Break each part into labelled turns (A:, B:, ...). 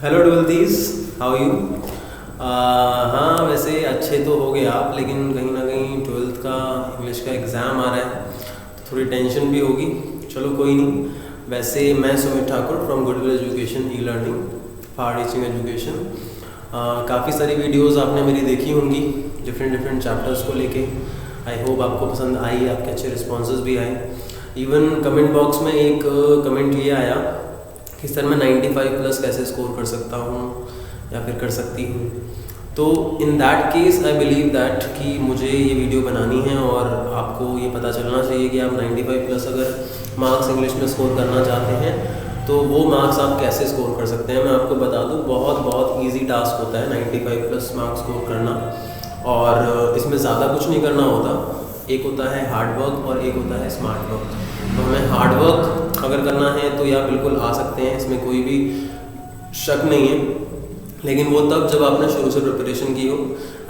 A: Hello डुअल्थीज, how you. हाँ, वैसे अच्छे तो हो गए आप, लेकिन कहीं ना कहीं ट्वेल्थ का इंग्लिश का एग्ज़ाम आ रहा है तो थोड़ी टेंशन भी होगी। चलो कोई नहीं। वैसे मैं Sumit Thakur from goodwill education e learning far reaching education. काफ़ी सारी वीडियोस आपने मेरी देखी होंगी डिफरेंट चैप्टर्स को लेके। आई होप आपको पसंद आई, आपके अच्छे रिस्पॉन्सेज भी आए। इवन कमेंट बॉक्स में एक कमेंट ये आया कि सर मैं 95 प्लस कैसे स्कोर कर सकता हूँ या फिर कर सकती हूँ। तो in that case I believe that कि मुझे ये वीडियो बनानी है और आपको ये पता चलना चाहिए कि आप 95 प्लस अगर मार्क्स इंग्लिश में स्कोर करना चाहते हैं तो वो मार्क्स आप कैसे स्कोर कर सकते हैं। मैं आपको बता दूँ, बहुत ईजी टास्क होता है 95 प्लस मार्क्स स्कोर करना, और इसमें ज़्यादा कुछ नहीं करना होता। एक होता है हार्ड वर्क और एक होता है स्मार्ट वर्क। तो हमें हार्ड वर्क अगर करना है तो या बिल्कुल आ सकते हैं, इसमें कोई भी शक नहीं है, लेकिन वो तब जब आपने शुरू से प्रिपरेशन की हो।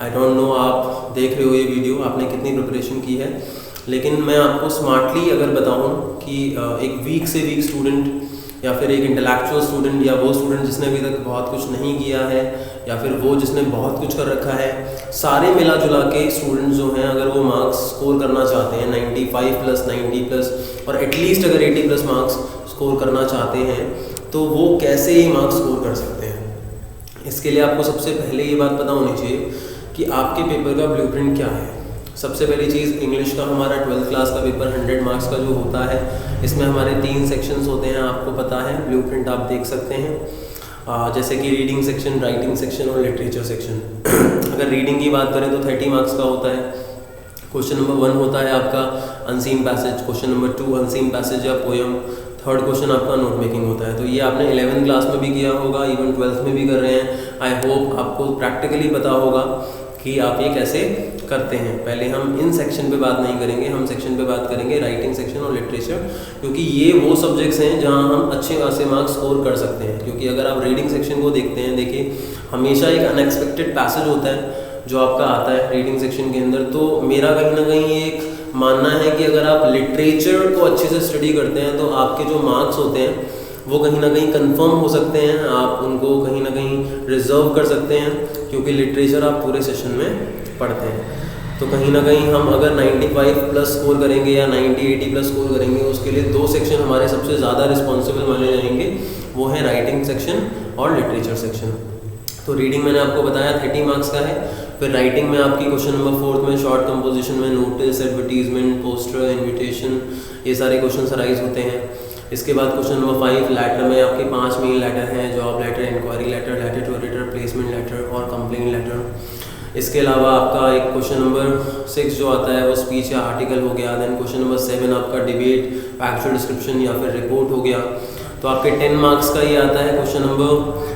A: आई डोंट नो आप देख रहे हो ये वीडियो, आपने कितनी प्रिपरेशन की है, लेकिन मैं आपको स्मार्टली अगर बताऊं कि एक वीक से वीक स्टूडेंट या फिर एक इंटेलेक्चुअल स्टूडेंट या वो स्टूडेंट जिसने अभी तक बहुत कुछ नहीं किया है या फिर वो जिसने बहुत कुछ कर रखा है, सारे मिला जुला के स्टूडेंट्स जो हैं अगर वो मार्क्स स्कोर करना चाहते हैं 95 प्लस 90 प्लस और एटलीस्ट अगर 80 प्लस मार्क्स स्कोर करना चाहते हैं तो वो कैसे ये मार्क्स स्कोर कर सकते हैं। इसके लिए आपको सबसे पहले ये बात पता होनी चाहिए कि आपके पेपर का ब्लूप्रिंट क्या है। सबसे पहली चीज़, इंग्लिश का हमारा 12th क्लास का पेपर 100 मार्क्स का जो होता है, इसमें हमारे 3 सेक्शंस होते हैं, आपको पता है। ब्लूप्रिंट आप देख सकते हैं, जैसे कि रीडिंग सेक्शन, राइटिंग सेक्शन और लिटरेचर सेक्शन। अगर रीडिंग की बात करें तो 30 मार्क्स का होता है। क्वेश्चन नंबर 1 होता है आपका unseen passage, question number 2 unseen passage या पोएम, थर्ड क्वेश्चन आपका नोट मेकिंग होता है। तो ये आपने 11th क्लास में भी किया होगा, इवन 12th में भी कर रहे हैं। आई होप आपको प्रैक्टिकली पता होगा कि आप ये कैसे करते हैं। पहले हम इन सेक्शन पे बात नहीं करेंगे, हम सेक्शन पे बात करेंगे राइटिंग सेक्शन और लिटरेचर, क्योंकि ये वो सब्जेक्ट्स हैं जहाँ हम अच्छे खासे मार्क्स स्कोर कर सकते हैं। क्योंकि अगर आप रीडिंग सेक्शन को देखते हैं, देखिए हमेशा एक अनएक्सपेक्टेड पैसेज होता है जो आपका आता है रीडिंग सेक्शन के अंदर। तो मेरा कहीं ना कहीं एक मानना है कि अगर आप लिटरेचर को अच्छे से स्टडी करते हैं तो आपके जो मार्क्स होते हैं वो कहीं ना कहीं कंफर्म हो सकते हैं, आप उनको कहीं ना कहीं रिजर्व कर सकते हैं, क्योंकि लिटरेचर आप पूरे सेशन में पढ़ते हैं। तो कहीं ना कहीं हम अगर 95 प्लस स्कोर करेंगे या 90-80 प्लस स्कोर करेंगे, उसके लिए 2 सेक्शन हमारे सबसे ज़्यादा रिस्पॉन्सिबल माने जाएंगे, वो है राइटिंग सेक्शन और लिटरेचर सेक्शन। तो रीडिंग मैंने आपको बताया 30 मार्क्स का है। फिर राइटिंग में आपकी क्वेश्चन नंबर 4 में शॉर्ट कंपोजिशन में नोटिस, एडवर्टीजमेंट, पोस्टर, इन्विटेशन, ये सारे क्वेश्चन अराइज होते हैं। इसके बाद क्वेश्चन नंबर 5 लेटर में आपके 5 मेन लेटर हैं, job letter, enquiry letter, letter to editor, placement letter और कंप्लेंट लेटर। इसके अलावा आपका एक क्वेश्चन नंबर 6 जो आता है वो स्पीच या आर्टिकल हो गया। देन क्वेश्चन नंबर 7 आपका डिबेट, फैक्चुअल डिस्क्रिप्शन या फिर रिपोर्ट हो गया। तो आपके 10 मार्क्स का ये आता है क्वेश्चन नंबर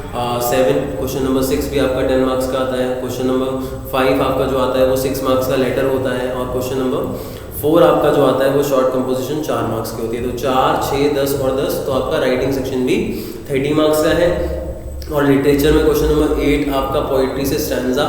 A: 7। क्वेश्चन नंबर 6 भी आपका 10 मार्क्स का आता है। क्वेश्चन नंबर 5 आपका जो आता है वो 6 मार्क्स का लेटर होता है, और क्वेश्चन नंबर 4 आपका जो आता है वो शॉर्ट कंपोजिशन 4 मार्क्स की होती है। तो 4, 6, 10 और 10। तो आपका राइटिंग सेक्शन भी 30 मार्क्स का है। और लिटरेचर में क्वेश्चन नंबर 8 आपका पोइट्री से स्टैंजा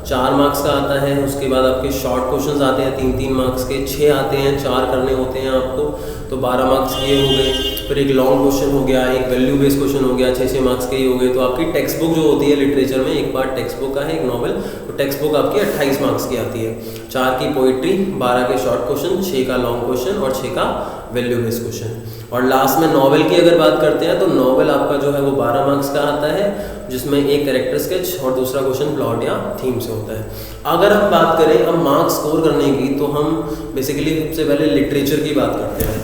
A: 4 मार्क्स का आता है। उसके बाद आपके शॉर्ट क्वेश्चंस आते हैं 3-3 मार्क्स के, 6 आते हैं, 4 करने होते हैं आपको, तो 12 मार्क्स ये हो गए। फिर एक लॉन्ग क्वेश्चन हो गया, एक वैल्यू बेस्ड क्वेश्चन हो गया, 6-6 मार्क्स के ही हो गए। तो आपकी टेक्स्ट बुक जो होती है लिटरेचर में, एक पार्ट टेक्स्ट बुक का है, एक नॉवल, तो टेक्स्ट बुक आपकी 28 मार्क्स की आती है। 4 की पोइट्री, 12 के शॉर्ट क्वेश्चन, 6 का लॉन्ग क्वेश्चन और 6 का वैल्यू बेस्ड क्वेश्चन। और लास्ट में नॉवल की अगर बात करते हैं तो नॉवल आपका जो है वो 12 मार्क्स का आता है, जिसमें एक कैरेक्टर स्केच और दूसरा क्वेश्चन प्लॉट या थीम से होता है। अगर हम बात करें अब मार्क्स स्कोर करने की, तो हम बेसिकली सबसे पहले लिटरेचर की बात करते हैं।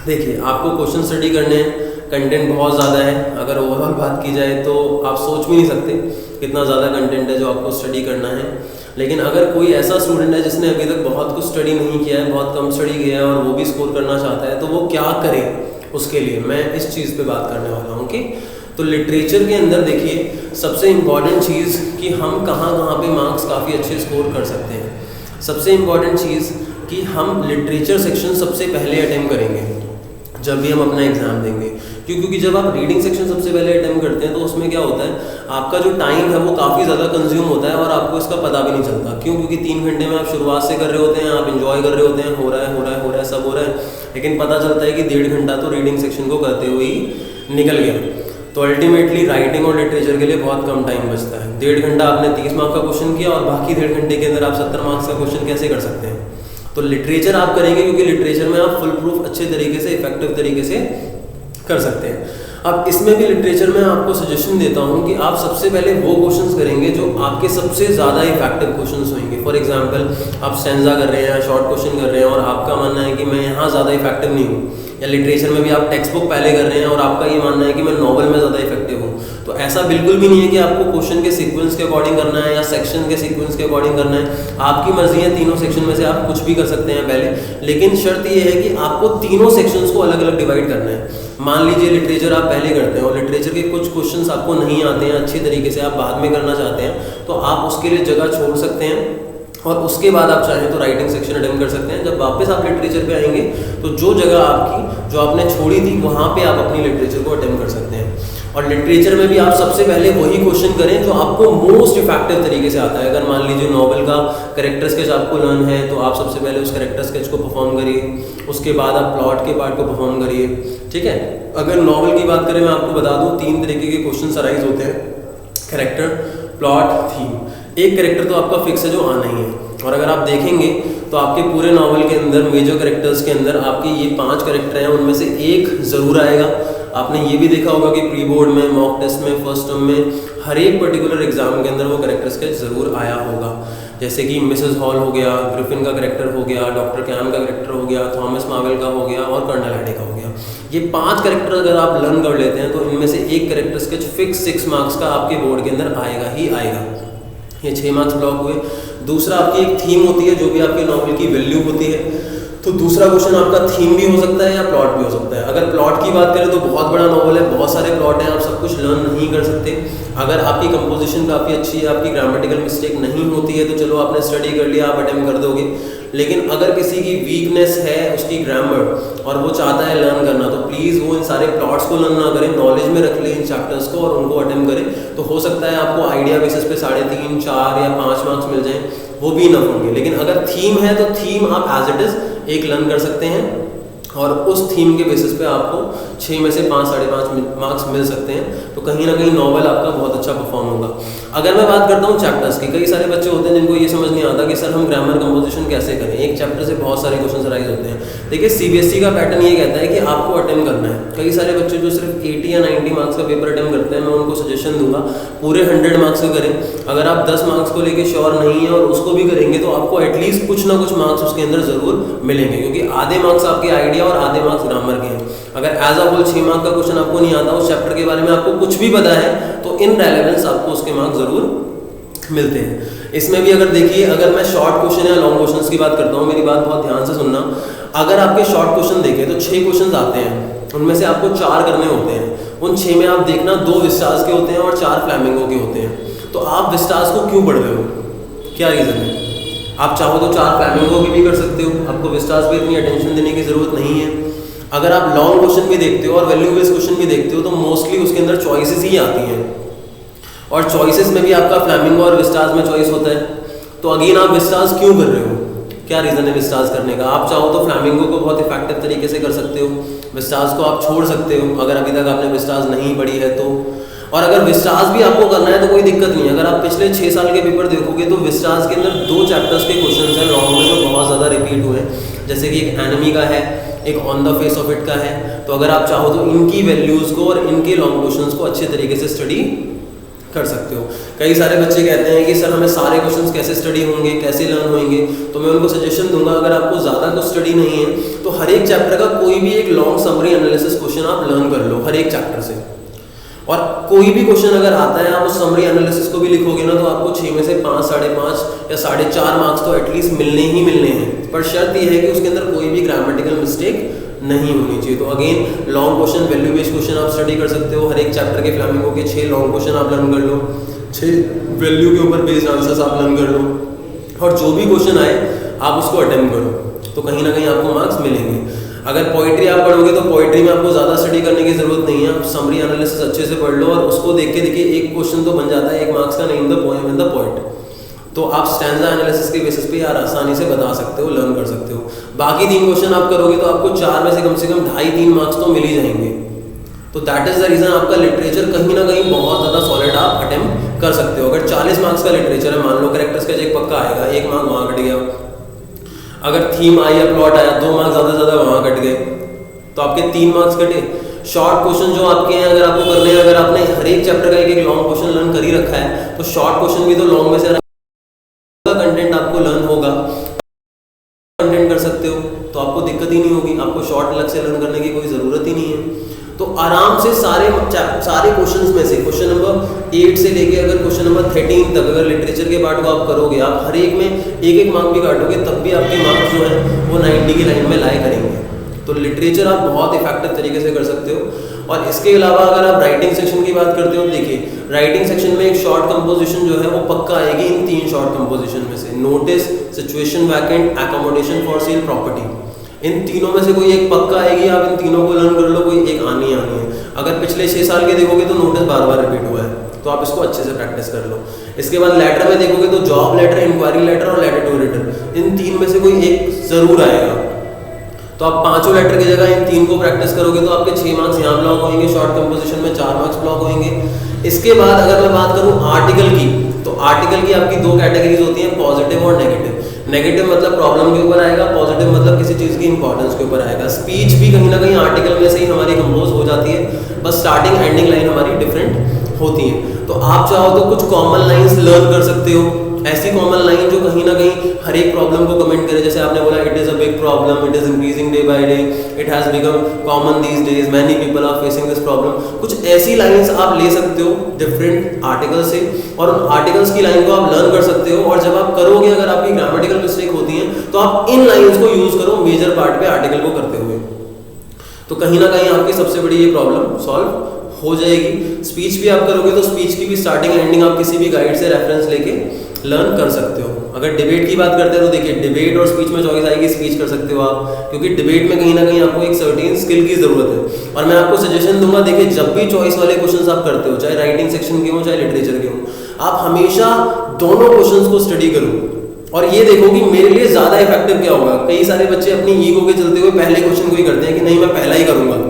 A: देखिए, आपको क्वेश्चन स्टडी करने हैं, कंटेंट बहुत ज़्यादा है। अगर ओवरऑल बात की जाए तो आप सोच भी नहीं सकते कितना ज़्यादा कंटेंट है जो आपको स्टडी करना है। लेकिन अगर कोई ऐसा स्टूडेंट है जिसने अभी तक बहुत कुछ स्टडी नहीं किया है, बहुत कम स्टडी किया है और वो भी स्कोर करना चाहता है, तो वो क्या करे, उसके लिए मैं इस चीज़ पे बात करने वाला हूँ कि तो लिटरेचर के अंदर देखिए सबसे इम्पॉर्टेंट चीज़ कि हम कहाँ पे मार्क्स काफ़ी अच्छे स्कोर कर सकते हैं। सबसे इम्पॉर्टेंट चीज़ कि हम लिटरेचर सेक्शन सबसे पहले अटेम्प्ट करेंगे जब भी हम अपना एग्जाम देंगे। क्योंकि जब आप रीडिंग सेक्शन सबसे पहले अटेम्प्ट करते हैं तो उसमें क्या होता है, आपका जो टाइम है वो काफ़ी ज़्यादा कंज्यूम होता है और आपको इसका पता भी नहीं चलता। क्यों? क्योंकि 3 घंटे में आप शुरुआत से कर रहे होते हैं, आप इंजॉय कर रहे होते हैं, हो रहा है सब हो रहा है, लेकिन पता चलता है कि 1.5 घंटा तो रीडिंग सेक्शन को करते हुए ही निकल गया। तो अल्टीमेटली राइटिंग और लिटरेचर के लिए बहुत कम टाइम बचता है। 1.5 घंटा आपने 30 मार्क का क्वेश्चन किया और बाकी 1.5 घंटे के अंदर आप 70 मार्क्स का क्वेश्चन कैसे कर सकते हैं? तो लिटरेचर आप करेंगे क्योंकि लिटरेचर में आप फुल प्रूफ अच्छे तरीके से इफेक्टिव तरीके से कर सकते हैं। अब इसमें भी लिटरेचर में आपको सजेशन देता हूँ कि आप सबसे पहले वो क्वेश्चंस करेंगे जो आपके सबसे ज़्यादा इफेक्टिव क्वेश्चंस होंगे। फॉर एग्जांपल आप स्टैंजा कर रहे हैं, शॉर्ट क्वेश्चन कर रहे हैं और आपका मानना है कि मैं यहाँ ज़्यादा इफेक्टिव नहीं हूँ, या लिटरेचर में भी आप टेक्स्ट बुक पहले कर रहे हैं और आपका ये मानना है कि मैं नॉवल में ज़्यादा इफेक्टिव हूँ, तो ऐसा बिल्कुल भी नहीं है कि आपको क्वेश्चन के सीक्वेंस के अकॉर्डिंग करना है या सेक्शन के सीक्वेंस के अकॉर्डिंग करना है। आपकी मर्जी है, तीनों सेक्शन में से आप कुछ भी कर सकते हैं पहले, लेकिन शर्त ये है कि आपको तीनों सेक्शंस को अलग अलग डिवाइड करना है। मान लीजिए लिटरेचर आप पहले करते हैं और लिटरेचर के कुछ क्वेश्चंस आपको नहीं आते हैं अच्छी तरीके से, आप बाद में करना चाहते हैं, तो आप उसके लिए जगह छोड़ सकते हैं और उसके बाद आप चाहें तो राइटिंग सेक्शन अटेम्प्ट कर सकते हैं। जब वापस आप लिटरेचर पे आएंगे तो जो जगह आपकी जो आपने छोड़ी थी वहाँ पे आप अपनी लिटरेचर को अटेम्प्ट कर सकते हैं। और लिटरेचर में भी आप सबसे पहले वही क्वेश्चन करें जो आपको मोस्ट इफेक्टिव तरीके से आता है। अगर मान लीजिए नॉवल का कैरेक्टर स्केच आपको लर्न है तो आप सबसे पहले उस कैरेक्टर स्केच को परफॉर्म करिए, उसके बाद आप प्लॉट के पार्ट को परफॉर्म करिए, ठीक है। अगर नॉवल की बात करें, मैं आपको बता दूं 3 तरीके के क्वेश्चन अराइज होते हैं, कैरेक्टर, प्लॉट, थीम। एक कैरेक्टर तो आपका फिक्स है जो आना ही है, और अगर आप देखेंगे तो आपके पूरे नॉवल के अंदर मेजर कैरेक्टर्स के अंदर आपके ये 5 कैरेक्टर हैं, उनमें से एक ज़रूर आएगा। आपने ये भी देखा होगा कि प्री बोर्ड में, मॉक टेस्ट में, फर्स्ट टर्म में, हर एक पर्टिकुलर एग्जाम के अंदर वो कैरेक्टर स्केच ज़रूर आया होगा। जैसे कि मिसेस हॉल हो गया, ग्रिफिन का कैरेक्टर हो गया, डॉक्टर कैम का कैरेक्टर हो गया, थॉमस मार्वेल का हो गया और कर्नल हैडी का हो गया। ये 5 कैरेक्टर अगर आप लर्न कर लेते हैं तो इनमें से एक कैरेक्टर स्केच फिक्स 6 मार्क्स का आपके बोर्ड के अंदर आएगा ही आएगा। ये 6 मार्क्स ब्लॉक हुए। दूसरा आपकी एक थीम होती है जो भी आपके नॉवल की वैल्यू होती है, तो दूसरा क्वेश्चन आपका थीम भी हो सकता है या प्लॉट भी हो सकता है। अगर प्लॉट की बात करें तो बहुत बड़ा नॉवल है, बहुत सारे प्लॉट हैं, आप सब कुछ लर्न नहीं कर सकते। अगर आपकी कंपोजिशन काफ़ी अच्छी है, आपकी ग्रामेटिकल मिस्टेक नहीं होती है तो चलो आपने स्टडी कर लिया, आप अटेम्प्ट कर दोगे। लेकिन अगर किसी की वीकनेस है उसकी ग्रामर और वो चाहता है लर्न करना, तो प्लीज़ वो इन सारे प्लॉट्स को लर्न ना करें, नॉलेज में रख ले इन चैप्टर्स को और उनको अटेम्प्ट करें। तो हो सकता है आपको आइडिया बेसिस पे 3.5, 4 या 5 मार्क्स मिल जाएं, वो भी इनफ होंगे। लेकिन अगर थीम है तो थीम आप एज इट इज़ एक लर्न कर सकते हैं और उस थीम के बेसिस पे आपको 6 में से 5, 5.5 मार्क्स मिल सकते हैं। तो कहीं ना कहीं नॉवल आपका बहुत अच्छा परफॉर्म होगा। अगर मैं बात करता हूँ चैप्टर्स की, कई सारे बच्चे होते हैं जिनको ये समझ नहीं आता कि सर हम ग्रामर कंपोजिशन कैसे करें, एक चैप्टर से बहुत सारे क्वेश्चन राइज होते हैं। देखिए CBSE का पैटर्न ये कहता है कि आपको अटेम्प्ट करना है। कई सारे बच्चे जो सिर्फ 80 या 90 मार्क्स का पेपर अटेम्प्ट करते हैं, मैं उनको सजेशन दूंगा पूरे 100 मार्क्स का करें। अगर आप 10 मार्क्स को लेकर श्योर नहीं है और उसको भी करेंगे तो आपको एटलीस्ट कुछ ना कुछ मार्क्स उसके अंदर जरूर मिलेंगे, क्योंकि आधे मार्क्स आपके आइडिया और आधे मार्क्स ग्रामर के हैं। अगर एज अ होल 6 मार्क का क्वेश्चन आपको नहीं आता, उस चैप्टर के बारे में आपको कुछ भी पता है, तो इन रेलेवेंस आपको उसके मार्क्स जरूर मिलते हैं। इसमें भी अगर देखिए, अगर मैं शॉर्ट क्वेश्चन या लॉन्ग क्वेश्चंस की बात करता हूँ, मेरी बात बहुत ध्यान से सुनना। अगर आपके शॉर्ट क्वेश्चन देखें तो 6 क्वेश्चन आते हैं, उनमें से आपको 4 करने होते हैं। उन 6 में आप देखना 2 विस्टास के होते हैं और 4 फ्लैमिंगो के होते हैं। तो आप विस्टास को क्यों पढ़ रहे हो, क्या रीज़न है? आप चाहो तो 4 फ्लैमिंगो की भी कर सकते हो, आपको विस्टास पे इतनी अटेंशन देने की ज़रूरत नहीं है। अगर आप लॉन्ग क्वेश्चन भी देखते हो और वैल्यू बेस्ड क्वेश्चन भी देखते हो तो मोस्टली उसके अंदर चॉइसेस ही आती हैं, और चॉइसेस में भी आपका फ्लैमिंगो और विस्टास में चॉइस होता है। तो अगेन आप विस्टास क्यों कर रहे हो, क्या रीज़न है विस्टास करने का? आप चाहो तो फ्लैमिंगो को बहुत इफेक्टिव तरीके से कर सकते हो, विस्टास को आप छोड़ सकते हो अगर अभी तक आपने विस्टास नहीं पढ़ी है तो। और अगर विस्टास भी आपको करना है तो कोई दिक्कत नहीं है। अगर आप पिछले 6 साल के पेपर देखोगे तो विस्टास के अंदर 2 चैप्टर्स के क्वेश्चन हैं लॉन्ग में जो बहुत ज़्यादा रिपीट हुए हैं, जैसे कि एक एनिमी का है, एक on the face of it का है। तो अगर आप चाहो तो इनकी वैल्यूज़ को और इनके लॉन्ग क्वेश्चंस को अच्छे तरीके से स्टडी कर सकते हो। कई सारे बच्चे कहते हैं कि सर हमें सारे क्वेश्चंस कैसे स्टडी होंगे, कैसे लर्न होंगे, तो मैं उनको सजेशन दूंगा, अगर आपको ज़्यादा कुछ स्टडी नहीं है तो हर एक चैप्टर का कोई भी एक लॉन्ग समरी एनालिसिस क्वेश्चन आप लर्न कर लो हर एक चैप्टर से। और कोई भी क्वेश्चन अगर आता है, आप उस समरी एनालिसिस को भी लिखोगे ना, तो आपको 6 में से 5, 5.5 या 4.5 मार्क्स तो एटलीस्ट मिलने ही मिलने हैं। पर शर्त यह है कि उसके अंदर कोई भी ग्रामेटिकल मिस्टेक नहीं होनी चाहिए। तो again long question, value based question आप स्टडी कर सकते हो। हर एक चैप्टर के फ्लैमिंगो के 6 लॉन्ग क्वेश्चन आप लर्न कर लो, 6 वैल्यू के ऊपर बेस्ड आंसर्स आप लर्न कर लो, और जो भी क्वेश्चन आए आप उसको अटेम्प्ट करो, तो कहीं ना कहीं आपको मार्क्स मिलेंगे। अगर पोइट्री आप पढ़ोगे तो पोइट्री में आपको ज़्यादा स्टडी करने की जरूरत नहीं है, आप समरी एनालिसिस अच्छे से पढ़ लो और उसको देख के देखिए एक क्वेश्चन तो बन जाता है 1 मार्क्स का, name the poem and the poet. तो आप स्टैंजा एनालिसिस के बेसिस पे यार आसानी से बता सकते हो, लर्न कर सकते हो। बाकी 3 क्वेश्चन आप करोगे तो आपको 4 में से कम 2.5-3 मार्क्स तो मिल ही जाएंगे। तो दैट इज़ द रीज़न आपका लिटरेचर कहीं ना कहीं बहुत ज़्यादा सॉलिड आप अटेम्प्ट कर सकते हो। अगर 40 मार्क्स का लिटरेचर है, मान लो कैरेक्टर्स का एक पक्का आएगा, 1 मार्क वहाँ कट गया। अगर थीम आई या प्लॉट आया, 2 मार्क्स ज़्यादा से ज़्यादा वहाँ कट गए, तो आपके 3 मार्क्स कटे। शॉर्ट क्वेश्चन जो आपके हैं अगर आपको करने हैं, अगर आपने हर एक चैप्टर का एक लॉन्ग क्वेश्चन लर्न कर ही रखा है, तो शॉर्ट क्वेश्चन भी तो लॉन्ग में से कंटेंट आपको लर्न होगा, कंटेंट कर सकते हो, तो आपको दिक्कत ही नहीं होगी, आपको शॉर्ट अलग से लर्न करने की कोई ज़रूरत ही नहीं है। तो आराम से सारे क्वेश्चंस में से क्वेश्चन नंबर 8 से लेके अगर क्वेश्चन नंबर 13 तक अगर लिटरेचर के पार्ट को आप करोगे, आप हर एक में एक एक मार्क भी काटोगे, तब भी आपके मार्क्स जो है वो 90 की लाइन में लाई करेंगे। तो लिटरेचर आप बहुत इफेक्टिव तरीके से कर सकते हो। और इसके अलावा अगर आप राइटिंग सेक्शन की बात करते हो, देखिए राइटिंग सेक्शन में एक शॉर्ट कंपोजिशन जो है वो पक्का आएगी इन 3 शॉर्ट कंपोजिशन में से, notice, situation vacant, accommodation for sale, property. इन तीनों में से कोई एक पक्का आएगी, आप इन तीनों को लर्न कर लो, कोई एक आनी है। अगर पिछले 6 साल के देखोगे तो नोटिस बार बार रिपीट हुआ है, तो आप इसको अच्छे से प्रैक्टिस कर लो। इसके बाद लेटर में देखोगे तो जॉब लेटर, इंक्वायरी लेटर और लेटर टू एडिटर, इन 3 में से कोई एक जरूर आएगा। तो आप 5 लेटर की जगह इन 3 को प्रैक्टिस करोगे तो आपके 6 मार्क्स यहाँ ब्लॉक होंगे, शॉर्ट कंपोजिशन में 4 मार्क्स ब्लॉक होंगे। इसके बाद अगर मैं बात करूँ आर्टिकल की, तो आर्टिकल की आपकी 2 कैटेगरीज होती हैं, पॉजिटिव और नेगेटिव। नेगेटिव मतलब प्रॉब्लम के ऊपर आएगा, पॉजिटिव मतलब किसी चीज़ की इंपॉर्टेंस के ऊपर आएगा। स्पीच भी कहीं ना कहीं आर्टिकल में से ही हमारी कंपोज हो जाती है, बस स्टार्टिंग एंडिंग लाइन हमारी डिफरेंट होती है। तो आप चाहो तो कुछ कॉमन लाइंस लर्न कर सकते हो, ऐसी कॉमन लाइन जो कहीं ना कहीं हर एक प्रॉब्लम को कमेंट करे। जैसे आपने बोला it is a big problem, it is increasing day by day, it has become common these days, many people are facing this problem. कुछ ऐसी लाइंस आप ले सकते हो डिफरेंट आर्टिकल से, और उन आर्टिकल्स की लाइन को आप लर्न कर सकते हो। और जब आप करोगे, अगर आपकी ग्रामेटिकल मिस्टेक होती है तो आप इन लाइंस को यूज करो मेजर पार्ट पे आर्टिकल को करते हुए, तो कहीं ना कहीं आपकी सबसे बड़ी ये प्रॉब्लम सॉल्व हो जाएगी। स्पीच भी आप करोगे तो स्पीच की भी स्टार्टिंग एंडिंग आप किसी भी गाइड से रेफरेंस लेके लर्न कर सकते हो। अगर डिबेट की बात करते हैं तो देखिए डिबेट और स्पीच में चॉइस आएगी, स्पीच कर सकते हो आप, क्योंकि डिबेट में कहीं ना कहीं आपको एक सर्टेन स्किल की जरूरत है। और मैं आपको सजेशन दूंगा, देखिए जब भी चॉइस वाले क्वेश्चंस आप करते हो, चाहे राइटिंग सेक्शन के हो चाहे लिटरेचर के हो, आप हमेशा दोनों क्वेश्चंस को स्टडी करो और ये देखो कि मेरे लिए ज्यादा इफेक्टिव क्या होगा। कई सारे बच्चे अपनी ईगो के चलते हुए पहले क्वेश्चन को ही करते हैं कि नहीं मैं पहला ही करूंगा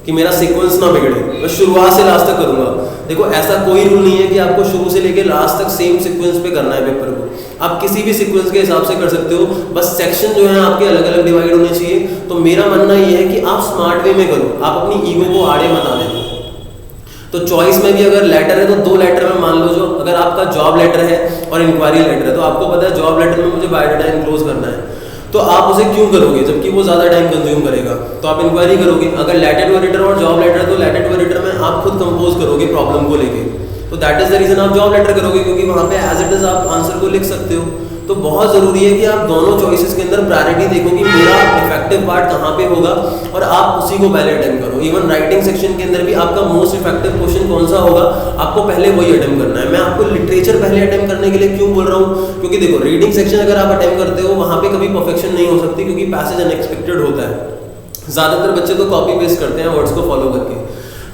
A: कि मेरा सीक्वेंस ना बिगड़े, मैं शुरुआत से लास्ट तक करूंगा। देखो ऐसा कोई रूल नहीं है कि आपको शुरू से लेके लास्ट तक सेम सीक्वेंस पे करना है पेपर को, आप किसी भी सीक्वेंस के हिसाब से कर सकते हो, बस सेक्शन जो है आपके अलग अलग डिवाइड होने चाहिए। तो मेरा मानना ये है कि आप स्मार्ट वे में करो, आप अपनी ईगो को आड़े मत आने दो। तो चॉइस में भी अगर लेटर है तो 2 लेटर में मान लो, जो अगर आपका जॉब लेटर है और इंक्वायरी लेटर है, तो आपको पता है जॉब लेटर में मुझे बायोडाटा इनक्लोज करना है, तो आप उसे क्यों करोगे जबकि वो ज़्यादा टाइम कंज्यूम करेगा, तो आप इंक्वायरी करोगे। अगर लेटर टू एडिटर और जॉब लेटर है तो लेटर टू एडिटर में आप खुद कंपोज करोगे प्रॉब्लम को लेके, तो दैट इज द रीजन आप जॉब लेटर करोगे, क्योंकि वहाँ पे एज इट इज आप आंसर को लिख सकते हो। तो बहुत ज़रूरी है कि आप दोनों चॉइसेस के अंदर प्रायोरिटी देखो कि मेरा इफेक्टिव पार्ट कहाँ पे होगा और आप उसी को पहले अटेम्प्ट करो। इवन राइटिंग सेक्शन के अंदर भी आपका मोस्ट इफेक्टिव क्वेश्चन कौन सा होगा, आपको पहले वही अटेम्प्ट करना है। मैं आपको लिटरेचर पहले अटेम्प्ट करने के लिए क्यों बोल रहा हूँ, क्योंकि देखो रीडिंग सेक्शन अगर आप अटेम्प्ट करते हो वहाँ पे कभी परफेक्शन नहीं हो सकती, क्योंकि पैसेज अनएक्सपेक्टेड होता है। ज़्यादातर बच्चे तो कॉपी पेस्ट करते हैं वर्ड्स को फॉलो करके,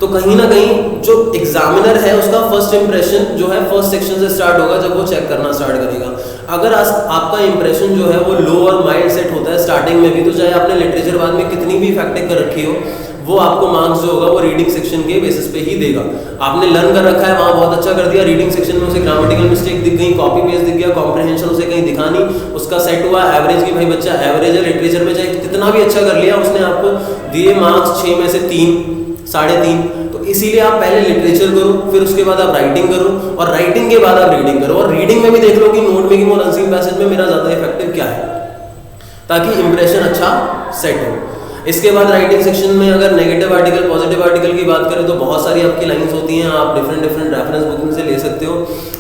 A: तो कहीं ना कहीं जो एग्जामिनर है उसका फर्स्ट इंप्रेशन जो है फर्स्ट सेक्शन से स्टार्ट होगा जब वो चेक करना स्टार्ट करेगा। अगर आपका इंप्रेशन जो है वो लो और माइल्ड सेट होता है स्टार्टिंग में भी, तो चाहे आपने लिटरेचर बाद में कितनी भी इफेक्टिव कर रखी हो, वो आपको मार्क्स जो होगा वो रीडिंग सेक्शन के बेसिस पे ही देगा। आपने लर्न कर रखा है, वहाँ बहुत अच्छा कर दिया, रीडिंग सेक्शन में उसे ग्रामेटिकल मिस्टेक दिख गई, कॉपी पेस्ट दिख गया, कॉम्प्रहेंशन उसे कहीं दिखा नहीं, उसका सेट हुआ एवरेज की भाई बच्चा एवरेज है, लिटरेचर में चाहे कितना भी अच्छा कर लिया उसने आपको दिए मार्क्स 6 में से 3, 3.5। तो इसीलिए आप पहले लिटरेचर करो, फिर उसके बाद आप राइटिंग करो, और राइटिंग के बाद आप रीडिंग करो, और रीडिंग में भी देख लो कि नोट मेकिंग और अनसीन पैसेज में मेरा ज़्यादा इफेक्टिव क्या है, ताकि इंप्रेशन अच्छा सेट हो। इसके बाद राइटिंग सेक्शन में अगर नेगेटिव आर्टिकल पॉजिटिव आर्टिकल की बात करें तो बहुत सारी आपकी लाइंस होती हैं, आप डिफरेंट रेफरेंस बुक में से ले सकते हो।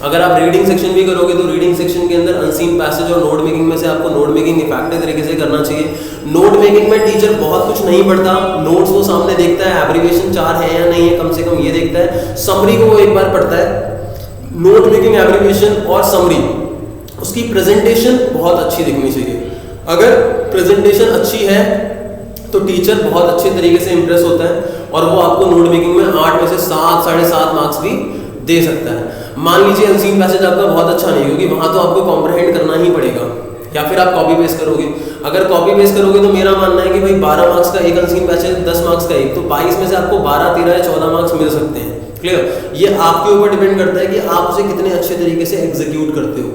A: अगर आप रीडिंग सेक्शन भी करोगे तो रीडिंग सेक्शन के अंदर अनसीन पैसेज और नोट मेकिंग में से आपको नोट मेकिंग इफेक्टिव तरीके से करना चाहिए। नोट मेकिंग में टीचर बहुत कुछ नहीं पढ़ता, नोट्स वो सामने देखता है, एब्रिविएशन 4 है या नहीं है कम से कम ये देखता है, समरी को वो एक बार पढ़ता है। नोट मेकिंग, एब्रिविएशन और समरी, उसकी प्रेजेंटेशन बहुत अच्छी दिखनी चाहिए। अगर प्रेजेंटेशन अच्छी है तो टीचर बहुत अच्छे तरीके से इंप्रेस होता है और वो आपको नोट मेकिंग में 8 में से 7, 7.5 मार्क्स भी दे सकता है। मान लीजिए अनसीन पैसेज आपका बहुत अच्छा नहीं, क्योंकि वहाँ तो आपको कॉम्प्रहेंड करना ही पड़ेगा, या फिर आप कॉपी पेस्ट करोगे। अगर कॉपी पेस्ट करोगे तो मेरा मानना है कि भाई 12 मार्क्स का एक अनसीन बैच है, 10 मार्क्स का एक, तो 22 में से आपको 12, 13 या 14 मार्क्स मिल सकते हैं। क्लियर? ये आपके ऊपर डिपेंड करता है कि आप उसे कितने अच्छे तरीके से एग्जीक्यूट करते हो।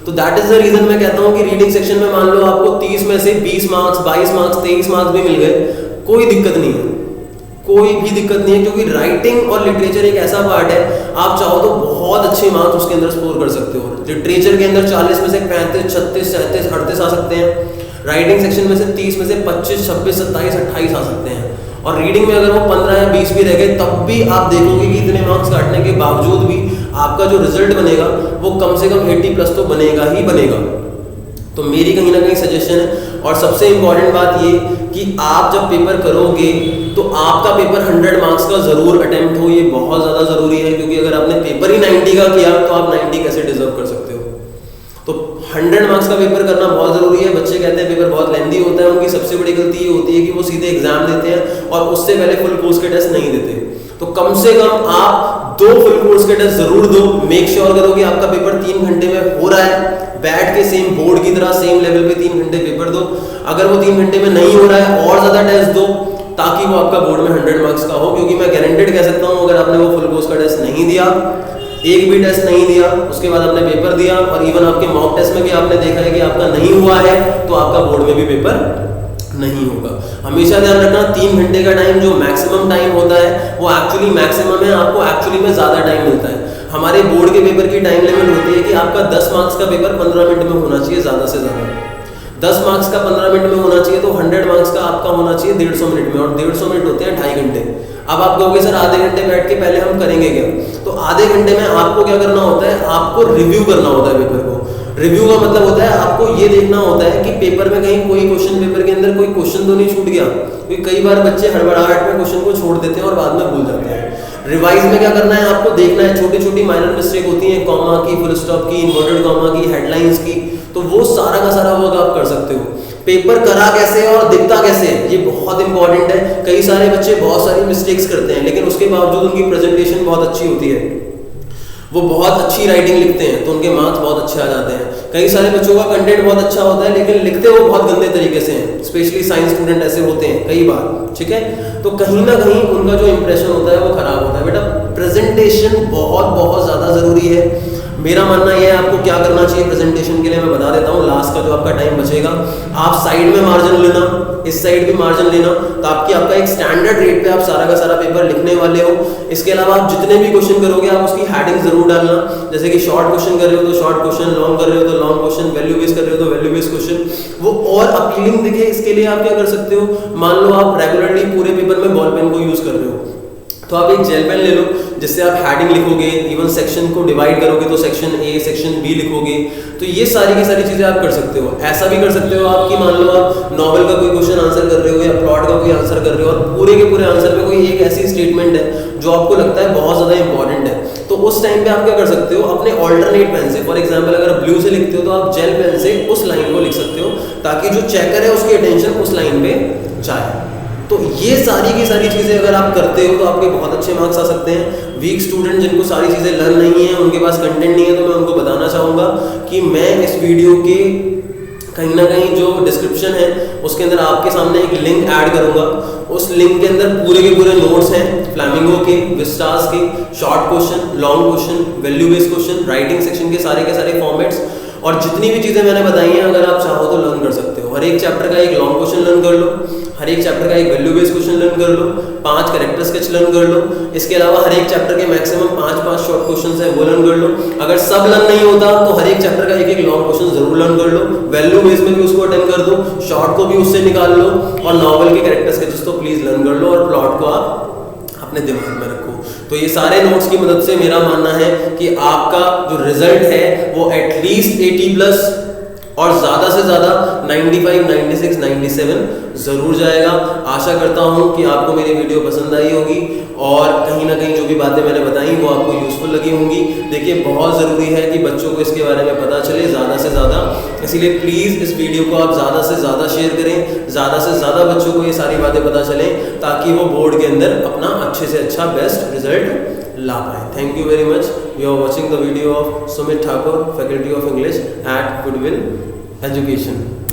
A: तो दैट इज द रीजन मैं कहता हूँ कि रीडिंग सेक्शन में मान लो आपको 30 में से 20 मार्क्स, 22 मार्क्स, 23 मार्क्स भी मिल गए, कोई दिक्कत नहीं है, कोई भी दिक्कत नहीं है, क्योंकि राइटिंग और लिटरेचर एक ऐसा पार्ट है, आप चाहो तो बहुत अच्छे मार्क्स उसके अंदर स्कोर कर सकते हो। लिटरेचर के अंदर 40 में से 35, 36, 37, 38 आ सकते हैं, राइटिंग सेक्शन में से 30 में से 25, 26, 27, 28 आ सकते हैं, और रीडिंग में अगर वो 15 या 20 भी रह गए तब भी आप देखोगे कि इतने मार्क्स काटने के बावजूद भी आपका जो रिजल्ट बनेगा वो कम से कम 80+ तो बनेगा ही बनेगा। तो मेरी कहीं ना कहीं सजेशन है, और सबसे इंपॉर्टेंट बात ये कि आप जब पेपर करोगे तो आपका पेपर 100 मार्क्स का जरूर अटेम्प्ट हो, ये बहुत ज़्यादा ज़रूरी है, क्योंकि अगर आपने पेपर ही 90 का किया तो आप 90 कैसे डिजर्व कर सकते हो। तो 100 मार्क्स का पेपर करना बहुत ज़रूरी है। बच्चे कहते हैं पेपर बहुत लेंदी होता है, उनकी सबसे बड़ी गलती ये होती है कि वो सीधे एग्जाम देते हैं और उससे पहले फुल कोर्स के टेस्ट नहीं देते। तो कम से कम आप 2 फुल कोर्स के टेस्ट जरूर दो, मेक श्योर करो कि आपका पेपर 3 घंटे में हो रहा है, बैठ के सेम बोर्ड की तरह सेम लेवल पे 3 घंटे पेपर दो। अगर वो 3 घंटे में नहीं हो रहा है और ज़्यादा टेस्ट दो, ताकि वो आपका बोर्ड में 100 मार्क्स का हो, क्योंकि मैं गारंटेड कह सकता हूँ अगर आपने वो फुल कोर्स का टेस्ट नहीं दिया, एक भी टेस्ट नहीं दिया, उसके बाद आपने पेपर दिया और इवन आपके मॉक टेस्ट में भी आपने देखा है कि आपका नहीं हुआ है, तो आपका बोर्ड में भी पेपर नहीं होगा। हमेशा ध्यान रखना 3 घंटे का टाइम जो मैक्सिमम टाइम होता है वो एक्चुअली मैक्सिमम है, आपको एक्चुअली में ज़्यादा टाइम मिलता है। हमारे बोर्ड के पेपर की टाइम लिमिट होती है कि आपका 10 मार्क्स का पेपर 15 मिनट में होना चाहिए, ज़्यादा से ज़्यादा 10 मार्क्स का 15 मिनट में होना चाहिए, तो 100 मार्क्स का आपका होना चाहिए 150 मिनट में, और 150 मिनट होते हैं 2.5 घंटे। अब आप कहोगे सर आधे घंटे बैठ के पहले हम करेंगे क्या? तो आधे घंटे में आपको क्या करना होता है, आपको रिव्यू करना होता है पेपर को। रिव्यू का मतलब होता है आपको ये देखना होता है कि पेपर में कहीं कोई क्वेश्चन, पेपर के अंदर कोई क्वेश्चन तो नहीं छूट गया, क्योंकि कई बार बच्चे हड़बड़ाहट में क्वेश्चन को छोड़ देते हैं और बाद में भूल जाते हैं। रिवाइज में क्या करना है, आपको देखना है छोटी छोटी माइनर मिस्टेक होती हैं, कॉमा की, फुल स्टॉप की, इन्वर्टेड कॉमा की, हेडलाइंस की, तो वो सारा का सारा वर्क आप कर सकते हो। पेपर करा कैसे और दिखता कैसे, ये बहुत इंपॉर्टेंट है। कई सारे बच्चे बहुत सारी मिस्टेक्स करते हैं, लेकिन उसके बावजूद उनकी प्रेजेंटेशन बहुत अच्छी होती है, वो बहुत अच्छी राइटिंग लिखते हैं, तो उनके मार्क्स बहुत अच्छे आ जाते हैं। कई सारे बच्चों का कंटेंट बहुत अच्छा होता है, लेकिन लिखते वो बहुत गंदे तरीके से हैं, स्पेशली साइंस स्टूडेंट ऐसे होते हैं कई बार, ठीक है। तो कहीं ना कहीं उनका जो इंप्रेशन होता है वो खराब होता है। बेटा प्रेजेंटेशन बहुत बहुत ज़्यादा ज़रूरी है। मेरा मानना यह है आपको क्या करना चाहिए प्रेजेंटेशन के लिए, मैं बता देता हूँ। लास्ट का जो आपका टाइम बचेगा, आप साइड में मार्जिन लेना, इस साइड भी मार्जिन लेना, ताकि आपका एक स्टैंडर्ड रेट पे आप सारा का सारा पेपर लिखने वाले हो। इसके अलावा आप जितने भी क्वेश्चन करोगे आप उसकी हेडिंग जरूर डालना, जैसे कि शॉर्ट क्वेश्चन कर रहे हो तो शॉर्ट क्वेश्चन, लॉन्ग कर रहे हो तो लॉन्ग क्वेश्चन, वैल्यू बेस कर रहे हो तो वैल्यू बेस क्वेश्चन, वो और अपीलिंग दिखे। इसके लिए आप क्या कर सकते हो, मान लो आप रेगुलरली पूरे पेपर में बॉल पेन को यूज कर रहे हो, तो आप एक जेल पेन ले लो, जिससे आप हेडिंग लिखोगे, इवन सेक्शन को डिवाइड करोगे तो सेक्शन ए, सेक्शन बी लिखोगे। तो ये सारी की सारी चीज़ें आप कर सकते हो। ऐसा भी कर सकते हो आप कि मान लो आप नॉवल का कोई क्वेश्चन आंसर कर रहे हो या प्लॉट का कोई आंसर कर रहे हो, और पूरे के पूरे आंसर में कोई एक ऐसी स्टेटमेंट है जो आपको लगता है बहुत ज़्यादा इंपॉर्टेंट है, तो उस टाइम पे आप क्या कर सकते हो, अपने ऑल्टरनेट पेन से, फॉर एग्जाम्पल अगर ब्लू से लिखते हो तो आप जेल पेन से उस लाइन को लिख सकते हो, ताकि जो चेकर है उसकी अटेंशन उस लाइन पे जाए। तो ये सारी की सारी चीज़ें अगर आप करते हो तो आपके बहुत अच्छे मार्क्स आ सकते हैं। वीक स्टूडेंट जिनको सारी चीज़ें लर्न नहीं है, उनके पास कंटेंट नहीं है, तो मैं उनको बताना चाहूँगा कि मैं इस वीडियो के कहीं ना कहीं जो डिस्क्रिप्शन है उसके अंदर आपके सामने एक लिंक ऐड करूँगा। उस लिंक के अंदर पूरे के पूरे नोट्स हैं, फ्लैमिंगो के, विस्टास के, short question, long question, value based question, writing section के सारे फॉर्मेट्स, और जितनी भी चीज़ें मैंने बताई हैं अगर आप चाहो तो लर्न कर सकते हो। हर एक चैप्टर का एक लॉन्ग क्वेश्चन लर्न कर लो, हर एक चैप्टर का एक वैल्यू बेस्ड क्वेश्चन लर्न कर लो, 5 कैरेक्टर स्केच लर्न कर लो। इसके अलावा हर एक चैप्टर के मैक्सिमम 5 शॉर्ट क्वेश्चंस हैं, वो लर्न कर लो। अगर सब लर्न नहीं होता तो हर एक चैप्टर का एक लॉन्ग क्वेश्चन जरूर लर्न कर लो, वैल्यू बेस्ड में भी उसको अटेंड कर दो, शॉर्ट को भी उससे निकाल लो, और नॉवल के कैरेक्टर स्केचेस तो प्लीज लर्न कर लो, और प्लॉट को आप अपने दिमाग में रखो। तो ये सारे नोट्स की मदद से मेरा मानना है कि आपका जो रिजल्ट है वो एटलीस्ट 80+ और ज़्यादा से ज़्यादा 95, 96, 97 ज़रूर जाएगा। आशा करता हूँ कि आपको मेरी वीडियो पसंद आई होगी, और कहीं ना कहीं जो भी बातें मैंने बताई वो आपको यूज़फुल लगी होंगी। देखिए बहुत ज़रूरी है कि बच्चों को इसके बारे में पता चले ज़्यादा से ज़्यादा, इसीलिए प्लीज़ इस वीडियो को आप ज़्यादा से ज़्यादा शेयर करें, ज़्यादा से ज़्यादा बच्चों को ये सारी बातें पता चलें, ताकि वो बोर्ड के अंदर अपना अच्छे से अच्छा बेस्ट रिजल्ट ला पाए। Thank you very much. You are watching the video of Sumit Thakur, faculty of English at Goodwill education.